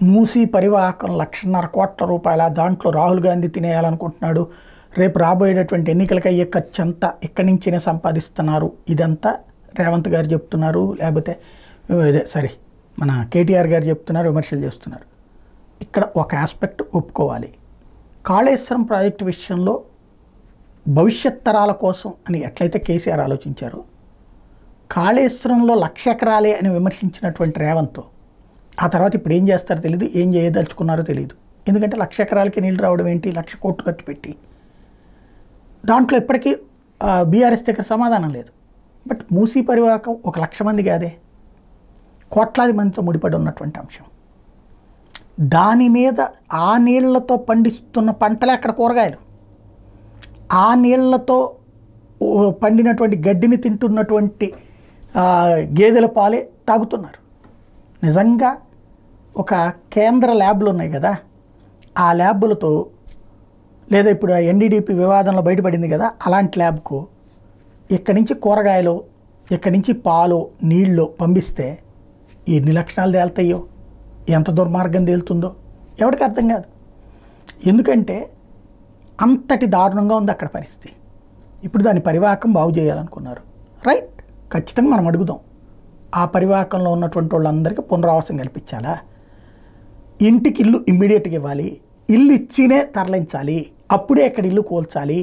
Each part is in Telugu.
మూసీ పరివాహకం 1,50,000 కోట్ల రూపాయల దాంట్లో రాహుల్ గాంధీ తినేయాలనుకుంటున్నాడు. రేపు రాబోయేటటువంటి ఎన్నికలకు అయ్యే ఖర్చు అంతా ఇక్కడి నుంచినే సంపాదిస్తున్నారు. ఇదంతా రేవంత్ గారు చెప్తున్నారు, లేకపోతే సారీ మన కేటీఆర్ గారు చెప్తున్నారు, విమర్శలు చేస్తున్నారు. ఇక్కడ ఒక ఆస్పెక్ట్ ఒప్పుకోవాలి. కాళేశ్వరం ప్రాజెక్టు విషయంలో భవిష్యత్ తరాల కోసం అని ఎట్లయితే కేసీఆర్ ఆలోచించారో, కాళేశ్వరంలో 1,00,000 ఎకరాలే అని విమర్శించినటువంటి రేవంత్ ఆ తర్వాత ఇప్పుడు ఏం చేస్తారో తెలియదు, ఏం చేయదలుచుకున్నారో తెలియదు. ఎందుకంటే 1,00,000 ఎకరాలకి నీళ్ళు రావడం ఏంటి, 1,00,000 కోట్లు ఖర్చు పెట్టి దాంట్లో ఇప్పటికీ బీఆర్ఎస్ దగ్గర సమాధానం లేదు. బట్ మూసీ పరివాహకం 1,00,000 మంది కాదే, కోట్లాది మందితో ముడిపడి ఉన్నటువంటి అంశం. దాని మీద ఆ నీళ్లతో పండిస్తున్న పంటలే అక్కడ కూరగాయలు, ఆ నీళ్లతో పండినటువంటి గడ్డిని తింటున్నటువంటి గేదెల పాలే తాగుతున్నారు. నిజంగా ఒక కేంద్ర ల్యాబ్లు ఉన్నాయి కదా, ఆ ల్యాబులతో లేదా ఇప్పుడు ఎన్డీడీపీ వివాదంలో బయటపడింది కదా, అలాంటి ల్యాబ్కు ఇక్కడి నుంచి కూరగాయలు, ఇక్కడి నుంచి పాలు, నీళ్ళు పంపిస్తే ఎన్ని లక్షణాలు తేలుతాయో, ఎంత దుర్మార్గం తేలుతుందో ఎవరికి అర్థం కాదు. ఎందుకంటే అంతటి దారుణంగా ఉంది అక్కడ పరిస్థితి. ఇప్పుడు దాని పరివాహకం బాగు చేయాలనుకున్నారు, రైట్, ఖచ్చితంగా మనం అడుగుదాం. ఆ పరివాహకంలో ఉన్నటువంటి వాళ్ళందరికీ పునరావాసం కల్పించాలా, ఇంటికి ఇల్లు ఇమ్మీడియట్గా ఇవ్వాలి, ఇల్లు ఇచ్చినే తరలించాలి, అప్పుడే అక్కడ ఇల్లు కూల్చాలి,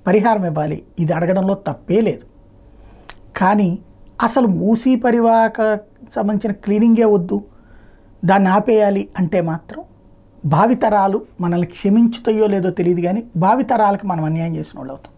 పరిహారం ఇవ్వాలి. ఇది అడగడంలో తప్పే లేదు. కానీ అసలు మూసీ పరివాహక సంబంధించిన క్లీనింగే వద్దు, దాన్ని ఆపేయాలి అంటే మాత్రం భావితరాలు మనల్ని క్షమించుతాయో లేదో తెలియదు, కానీ భావితరాలకు మనం అన్యాయం చేసిన వాళ్ళు అవుతాం.